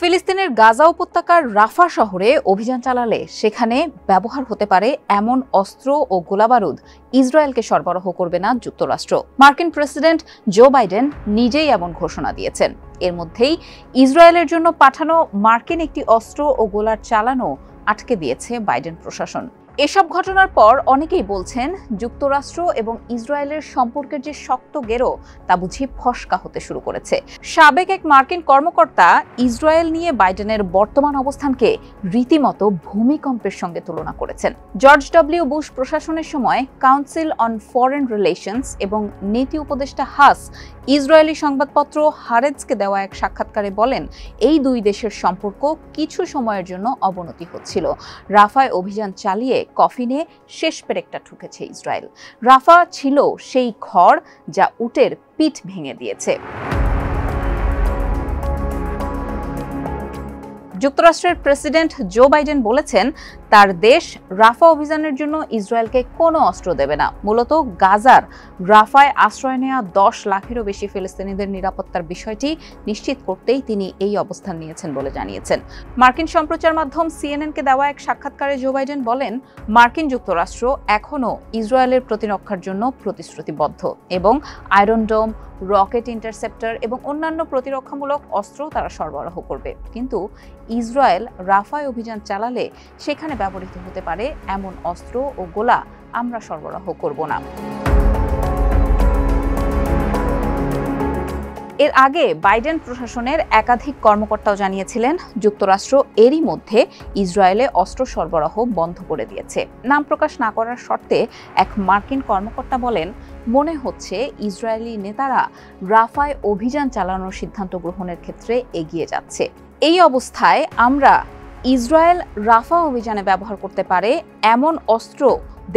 ফিলিস্তিনের গাজা উপত্যকার রাফা শহরে অভিযান চালালে সেখানে ব্যবহার হতে পারে এমন অস্ত্র ও গোলাবারুদ ইসরায়েলকে সরবরাহ করবে না যুক্তরাষ্ট্র। মার্কিন প্রেসিডেন্ট জো বাইডেন নিজেই এমন ঘোষণা দিয়েছেন। এর মধ্যেই ইসরায়েলের জন্য পাঠানো মার্কিন একটি অস্ত্র ও গোলার চালানো আটকে দিয়েছে বাইডেন প্রশাসন। এসব ঘটনার পর অনেকেই বলছেন, যুক্তরাষ্ট্র এবং ইসরায়েলের সম্পর্কের যে শক্ত গেরো তা বুঝি ফসকা হতে শুরু করেছে। সাবেক এক মার্কিন কর্মকর্তা ইসরায়েল নিয়ে বাইডেনের বর্তমান অবস্থানকে রীতিমতো ভূমিকম্পের সঙ্গে তুলনা করেছেন। জর্জ ডব্লিউ বুশ প্রশাসনের সময় কাউন্সিল অন ফরেন রিলেশনস এবং নীতি উপদেষ্টা হাস ইসরায়েলি সংবাদপত্র হারেজকে দেওয়া এক সাক্ষাৎকারে বলেন, এই দুই দেশের সম্পর্ক কিছু সময়ের জন্য অবনতি হচ্ছিল। রাফায় অভিযান চালিয়ে কফিনে শেষ পেরেকটা ঠুকেছে ইসরায়েল। রাফা ছিল সেই ঘর যা উটের পিঠ ভেঙে দিয়েছে। যুক্তরাষ্ট্রের প্রেসিডেন্ট জো বাইডেন বলেছেন, তার দেশ রাফা অভিযানের জন্য ইসরায়েলকে কোনো অস্ত্র দেবে না। মূলত গাজার রাফায় আশ্রয় নেওয়া 10 লাখেরও বেশি ফিলিস্তিনিদের নিরাপত্তার বিষয়টি নিশ্চিত করতেই তিনি এই অবস্থান নিয়েছেন বলে জানিয়েছেন। মার্কিন সম্প্রচার মাধ্যম সিএনএনকে দেওয়া এক সাক্ষাৎকারে জো বাইডেন বলেন, মার্কিন যুক্তরাষ্ট্র এখনও ইসরায়েলের প্রতিরক্ষার জন্য প্রতিশ্রুতিবদ্ধ এবং আয়রন ডোম, রকেট ইন্টারসেপ্টর এবং অন্যান্য প্রতিরক্ষামূলক অস্ত্র তারা সরবরাহ করবে। কিন্তু ইসরায়েল রাফায় অভিযান চালালে সেখানে ব্যবহৃত হতে পারে এমন অস্ত্র ও গোলা আমরা সরবরাহ করব না। এর আগে বাইডেন প্রশাসনের একাধিক কর্মকর্তাও জানিয়েছিলেন, যুক্তরাষ্ট্র এরই মধ্যে ইসরায়েলে অস্ত্র সরবরাহ বন্ধ করে দিয়েছে। নাম প্রকাশ না করার শর্তে এক মার্কিন কর্মকর্তা বলেন, মনে হচ্ছে ইসরায়েলি নেতারা রাফায় অভিযান চালানোর সিদ্ধান্ত গ্রহণের ক্ষেত্রে এগিয়ে যাচ্ছে। এই অবস্থায় আমরা ইসরায়েল রাফা অভিযানে ব্যবহার করতে পারে এমন অস্ত্র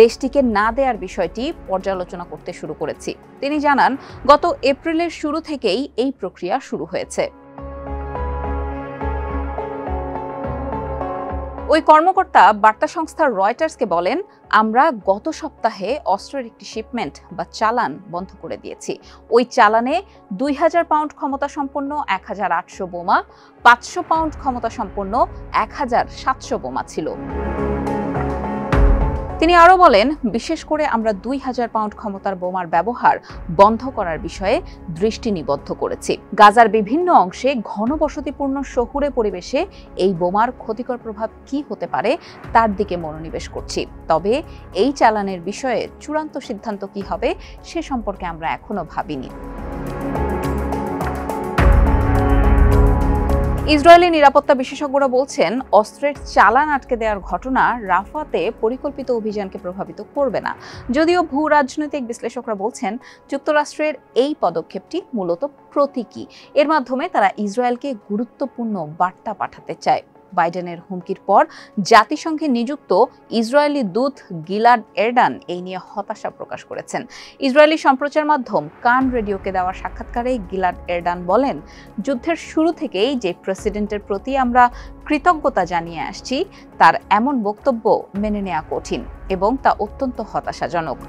দেশটিকে না দেওয়ার বিষয়টি পর্যালোচনা করতে শুরু করেছি। তিনি জানান, গত এপ্রিলের শুরু থেকেই এই প্রক্রিয়া শুরু হয়েছে। ওই কর্মকর্তা বার্তা সংস্থা রয়টার্সকে বলেন, আমরা গত সপ্তাহে অস্ত্রের একটি শিপমেন্ট বা চালান বন্ধ করে দিয়েছি। ওই চালানে 2000 পাউন্ড ক্ষমতা সম্পন্ন 1800 বোমা, 500 পাউন্ড ক্ষমতা সম্পন্ন 1700 বোমা ছিল। তিনি আরও বলেন, বিশেষ করে আমরা 2000 পাউন্ড ক্ষমতার বোমার ব্যবহার বন্ধ করার বিষয়ে দৃষ্টি নিবদ্ধ করেছি। গাজার বিভিন্ন অংশে ঘনবসতিপূর্ণ শহুরে পরিবেশে এই বোমার ক্ষতিকর প্রভাব কি হতে পারে তার দিকে মনোনিবেশ করছি। তবে এই চালানের বিষয়ে চূড়ান্ত সিদ্ধান্ত কি হবে সে সম্পর্কে আমরা এখনো ভাবিনি। ইসরায়েলি নিরাপত্তা বিশেষজ্ঞরা বলছেন, অস্ত্রের চালান আটকে দেওয়ার ঘটনা রাফাতে পরিকল্পিত অভিযানকে প্রভাবিত করবে না। যদিও ভূ রাজনৈতিক বিশ্লেষকরা বলছেন, যুক্তরাষ্ট্রের এই পদক্ষেপটি মূলত প্রতীকী। এর মাধ্যমে তারা ইসরায়েলকে গুরুত্বপূর্ণ বার্তা পাঠাতে চায়। বাইডেনের হুমকির পর জাতিসংঘে নিযুক্ত ইসরায়েলি দূত গিলাড এরডান এই নিয়ে হতাশা প্রকাশ করেছেন। ইসরায়েলি সম্প্রচার মাধ্যম কান রেডিওকে দেওয়া সাক্ষাৎকারে গিলাড এরডান বলেন, যুদ্ধের শুরু থেকেই যে প্রেসিডেন্টের প্রতি আমরা কৃতজ্ঞতা জানিয়ে আসছি তার এমন বক্তব্য মেনে নেওয়া কঠিন এবং তা অত্যন্ত হতাশাজনক।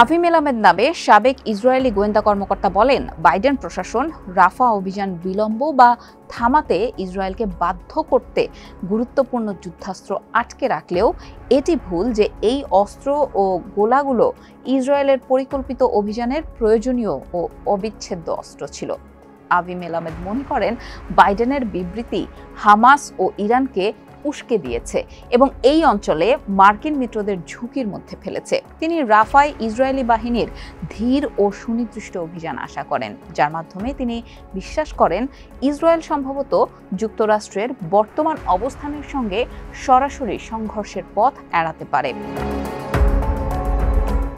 আভিম আহমেদ নামে সাবেক ইসরায়েলি গোয়েন্দা কর্মকর্তা বলেন, বাইডেন প্রশাসন রাফা অভিযান বিলম্ব বা থামাতে ইসরায়েলকে বাধ্য করতে গুরুত্বপূর্ণ যুদ্ধাস্ত্র আটকে রাখলেও এটি ভুল যে এই অস্ত্র ও গোলাগুলো ইসরায়েলের পরিকল্পিত অভিযানের প্রয়োজনীয় ও অবিচ্ছেদ্য অস্ত্র ছিল। আভিম আহমেদ মনে করেন, বাইডেনের বিবৃতি হামাস ও ইরানকে উস্কে দিয়েছে এবং এই অঞ্চলে মার্কিন মিত্রদের ঝুঁকির মধ্যে ফেলেছে। তিনি রাফায় ইসরায়েলি বাহিনীর ধীর ও সুনির্দিষ্ট অভিযান আশা করেন, যার মাধ্যমে তিনি বিশ্বাস করেন ইসরায়েল সম্ভবত যুক্তরাষ্ট্রের বর্তমান অবস্থানের সঙ্গে সরাসরি সংঘর্ষের পথ এড়াতে পারে।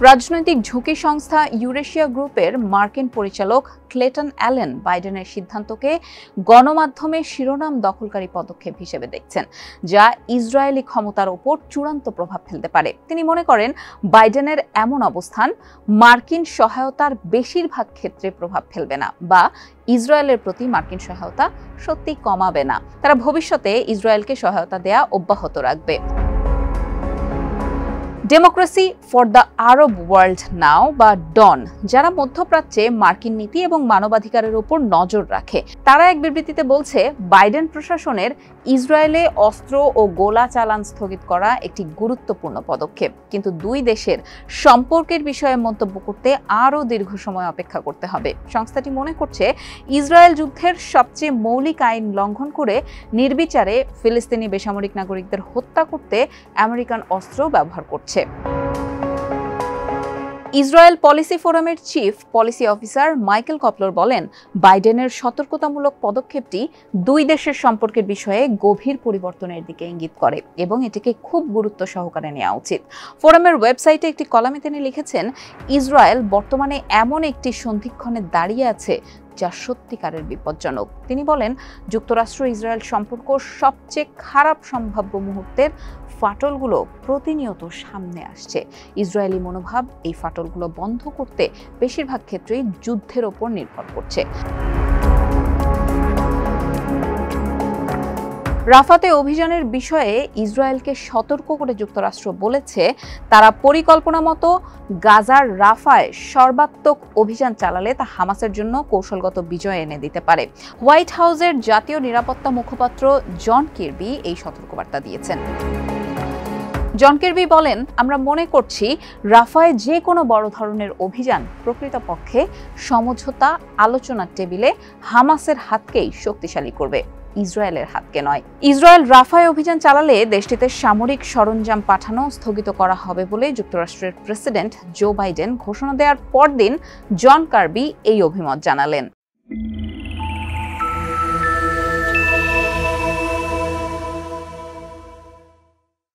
রাজনৈতিক ঝুঁকি সংস্থা ইউরেশিয়া গ্রুপের মার্কিন পরিচালক ক্লেটন অ্যালেন বাইডেনের সিদ্ধান্তকে গণমাধ্যমে শিরোনাম দখলকারী পদক্ষেপ হিসেবে দেখছেন, যা ইসরায়েলি ক্ষমতার ওপর চূড়ান্ত প্রভাব ফেলতে পারে। তিনি মনে করেন, বাইডেনের এমন অবস্থান মার্কিন সহায়তার বেশিরভাগ ক্ষেত্রে প্রভাব ফেলবে না বা ইসরায়েলের প্রতি মার্কিন সহায়তা সত্যি কমাবে না। তারা ভবিষ্যতে ইসরায়েলকে সহায়তা দেয়া অব্যাহত রাখবে। Democracy for the Arab World Now বা ডন, যারা মধ্যপ্রাচ্যে মার্কিন নীতি এবং মানবাধিকারের উপর নজর রাখে, তারা এক বিবৃতিতে বলছে বাইডেন প্রশাসনের ইসরায়েলে অস্ত্র ও গোলা চালান স্থগিত করা একটি গুরুত্বপূর্ণ পদক্ষেপ, কিন্তু দুই দেশের সম্পর্কের বিষয়ে মন্তব্য করতে আরও দীর্ঘ সময় অপেক্ষা করতে হবে। সংস্থাটি মনে করছে ইসরায়েল যুদ্ধের সবচেয়ে মৌলিক আইন লঙ্ঘন করে নির্বিচারে ফিলিস্তিনি বেসামরিক নাগরিকদের হত্যা করতে আমেরিকান অস্ত্র ব্যবহার করছে। ইসরায়েল পলিসি ফোরামের চিফ পলিসি অফিসার মাইকেল কপলার বলেন, বাইডেনের সতর্কতামূলক পদক্ষেপটি দুই দেশের সম্পর্কের বিষয়ে গভীর পরিবর্তনের দিকে ইঙ্গিত করে এবং এটিকে খুব গুরুত্ব সহকারে নেওয়া উচিত। ফোরামের ওয়েবসাইটে একটি কলামে তিনি লিখেছেন, ইসরায়েল বর্তমানে এমন একটি সন্ধিক্ষণে দাঁড়িয়ে আছে যা সত্যিকারের বিপজ্জনক। তিনি বলেন, যুক্তরাষ্ট্র ইসরায়েল সম্পর্ক সবচেয়ে খারাপ সম্ভাব্য মুহূর্তের ফাটলগুলো প্রতিনিয়ত সামনে আসছে। ইসরায়েলি মনোভাব এই ফাটলগুলো বন্ধ করতে বেশিরভাগ ক্ষেত্রেই যুদ্ধের ওপর নির্ভর করছে। রাফাতে অভিযানের বিষয়ে ইসরায়েলকে সতর্ক করে যুক্তরাষ্ট্র বলেছে, তারা পরিকল্পনা মতো গাজার রাফায় সর্বাত্মক অভিযান চালালে তা হামাসের জন্য কৌশলগত বিজয় এনে দিতে পারে। হোয়াইট হাউসের জাতীয় নিরাপত্তা মুখপাত্র জন কির্বি এই সতর্কবার্তা দিয়েছেন। জন কির্বি বলেন, আমরা মনে করছি রাফায় যে কোনো বড় ধরনের অভিযান প্রকৃতপক্ষে সমঝোতা আলোচনার টেবিলে হামাসের হাতকেই শক্তিশালী করবে, ইসরায়েলের হাতকে নয়। ইসরায়েল রাফায় অভিযান চালালে দেশটিতে সামরিক সরঞ্জাম পাঠানো স্থগিত করা হবে বলে যুক্তরাষ্ট্রের প্রেসিডেন্ট জো বাইডেন ঘোষণা দেওয়ার পরদিন জন কার্বি এই অভিমত জানালেন।